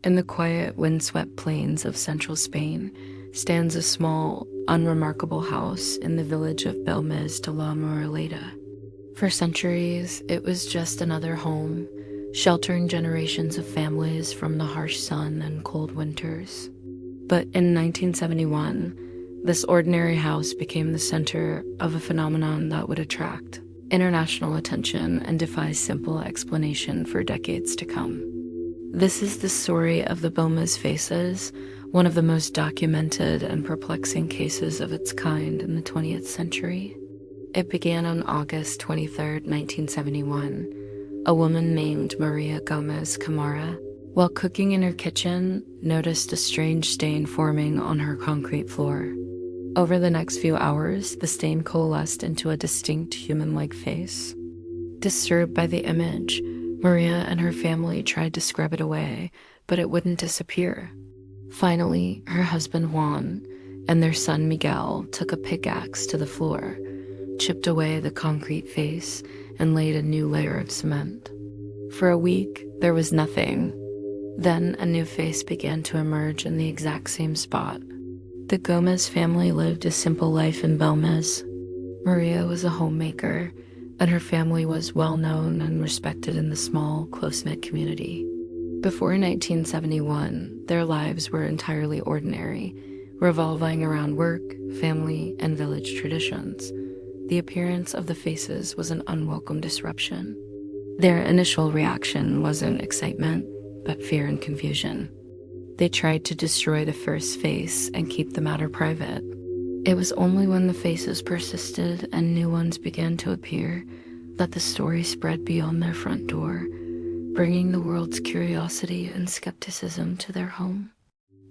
In the quiet, windswept plains of central Spain stands a small, unremarkable house in the village of Bélmez de la Moraleda. For centuries, it was just another home, sheltering generations of families from the harsh sun and cold winters. But in 1971, this ordinary house became the center of a phenomenon that would attract international attention and defy simple explanation for decades to come. This is the story of the Bélmez Faces, one of the most documented and perplexing cases of its kind in the 20th century. It began on August 23, 1971. A woman named Maria Gomez Camara, while cooking in her kitchen, noticed a strange stain forming on her concrete floor. Over the next few hours, the stain coalesced into a distinct human-like face. Disturbed by the image, Maria and her family tried to scrub it away, but it wouldn't disappear. Finally, her husband Juan and their son Miguel took a pickaxe to the floor, chipped away the concrete face, and laid a new layer of cement. For a week, there was nothing. Then a new face began to emerge in the exact same spot. The Gomez family lived a simple life in Bélmez. Maria was a homemaker, and her family was well known and respected in the small, close-knit community. Before 1971, their lives were entirely ordinary, revolving around work, family, and village traditions. The appearance of the faces was an unwelcome disruption. Their initial reaction wasn't excitement, but fear and confusion. They tried to destroy the first face and keep the matter private. It was only when the faces persisted and new ones began to appear that the story spread beyond their front door, bringing the world's curiosity and skepticism to their home.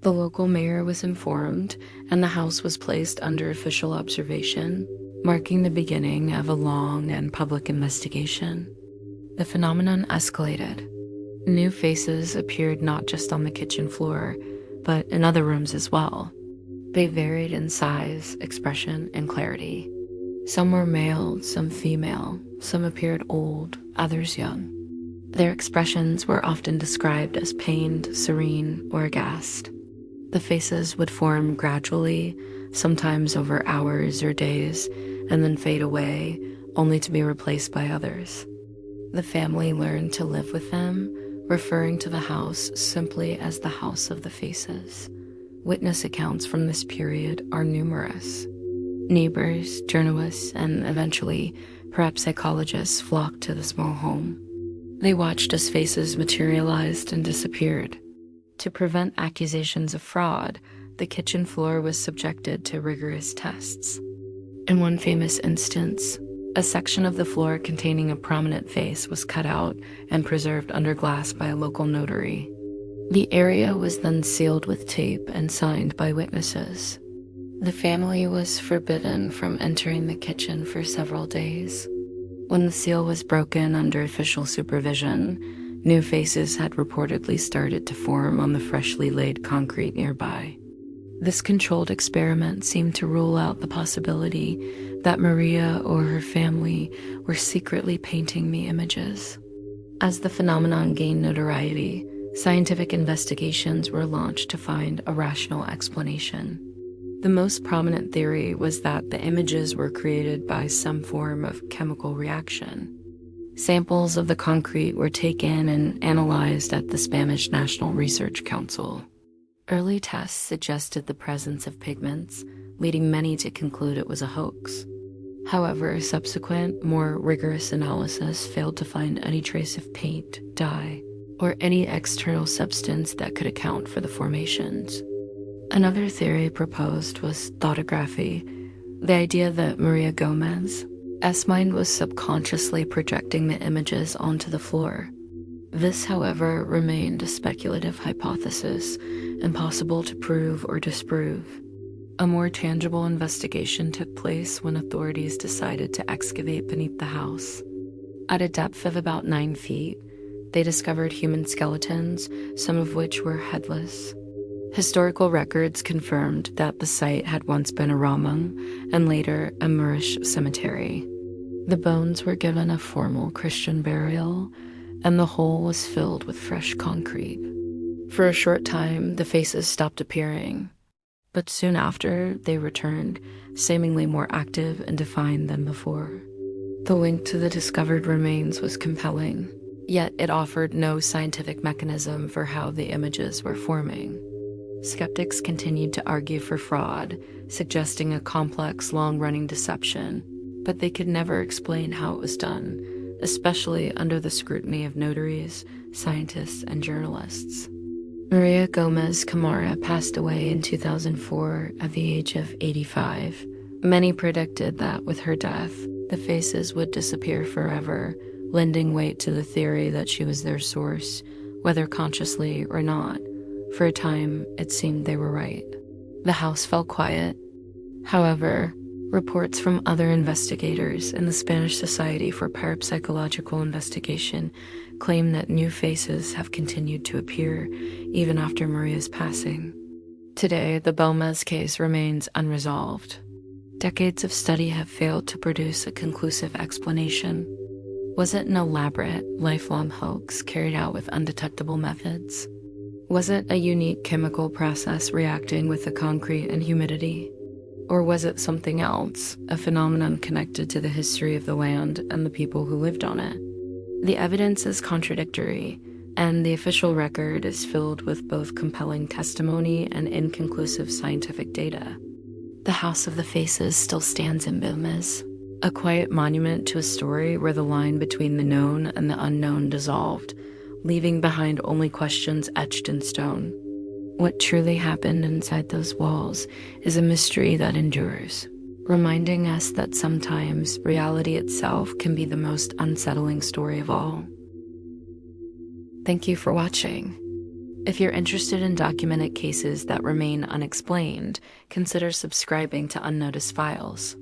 The local mayor was informed, and the house was placed under official observation, marking the beginning of a long and public investigation. The phenomenon escalated. New faces appeared not just on the kitchen floor, but in other rooms as well. They varied in size, expression, and clarity. Some were male, some female, some appeared old, others young. Their expressions were often described as pained, serene, or aghast. The faces would form gradually, sometimes over hours or days, and then fade away, only to be replaced by others. The family learned to live with them, referring to the house simply as the House of the Faces. Witness accounts from this period are numerous. Neighbors, journalists, and eventually, perhaps psychologists flocked to the small home. They watched as faces materialized and disappeared. To prevent accusations of fraud, the kitchen floor was subjected to rigorous tests. In one famous instance, a section of the floor containing a prominent face was cut out and preserved under glass by a local notary. The area was then sealed with tape and signed by witnesses. The family was forbidden from entering the kitchen for several days. When the seal was broken under official supervision, new faces had reportedly started to form on the freshly laid concrete nearby. This controlled experiment seemed to rule out the possibility that Maria or her family were secretly painting the images. As the phenomenon gained notoriety, scientific investigations were launched to find a rational explanation. The most prominent theory was that the images were created by some form of chemical reaction. Samples of the concrete were taken and analyzed at the Spanish National Research Council. Early tests suggested the presence of pigments, leading many to conclude it was a hoax. However, subsequent, more rigorous analysis failed to find any trace of paint, dye, or any external substance that could account for the formations. Another theory proposed was thoughtography, the idea that Maria Gomez's mind was subconsciously projecting the images onto the floor. This, however, remained a speculative hypothesis, impossible to prove or disprove. A more tangible investigation took place when authorities decided to excavate beneath the house. At a depth of about 9 feet, they discovered human skeletons, some of which were headless. Historical records confirmed that the site had once been a ramong and later a Moorish cemetery. The bones were given a formal Christian burial, and the hole was filled with fresh concrete. For a short time, the faces stopped appearing, but soon after, they returned, seemingly more active and defined than before. The link to the discovered remains was compelling, yet it offered no scientific mechanism for how the images were forming. Skeptics continued to argue for fraud, suggesting a complex, long-running deception, but they could never explain how it was done, especially under the scrutiny of notaries, scientists, and journalists. Maria Gomez Camara passed away in 2004 at the age of 85. Many predicted that with her death, the faces would disappear forever, lending weight to the theory that she was their source, whether consciously or not. For a time, it seemed they were right. The house fell quiet. However, reports from other investigators and the Spanish Society for Parapsychological Investigation claim that new faces have continued to appear even after Maria's passing. Today, the Bélmez case remains unresolved. Decades of study have failed to produce a conclusive explanation. Was it an elaborate, lifelong hoax carried out with undetectable methods? Was it a unique chemical process reacting with the concrete and humidity? Or was it something else, a phenomenon connected to the history of the land and the people who lived on it? The evidence is contradictory, and the official record is filled with both compelling testimony and inconclusive scientific data. The House of the Faces still stands in Bélmez, a quiet monument to a story where the line between the known and the unknown dissolved, leaving behind only questions etched in stone. What truly happened inside those walls is a mystery that endures, reminding us that sometimes reality itself can be the most unsettling story of all. Thank you for watching. If you're interested in documented cases that remain unexplained, consider subscribing to Unnoticed Files.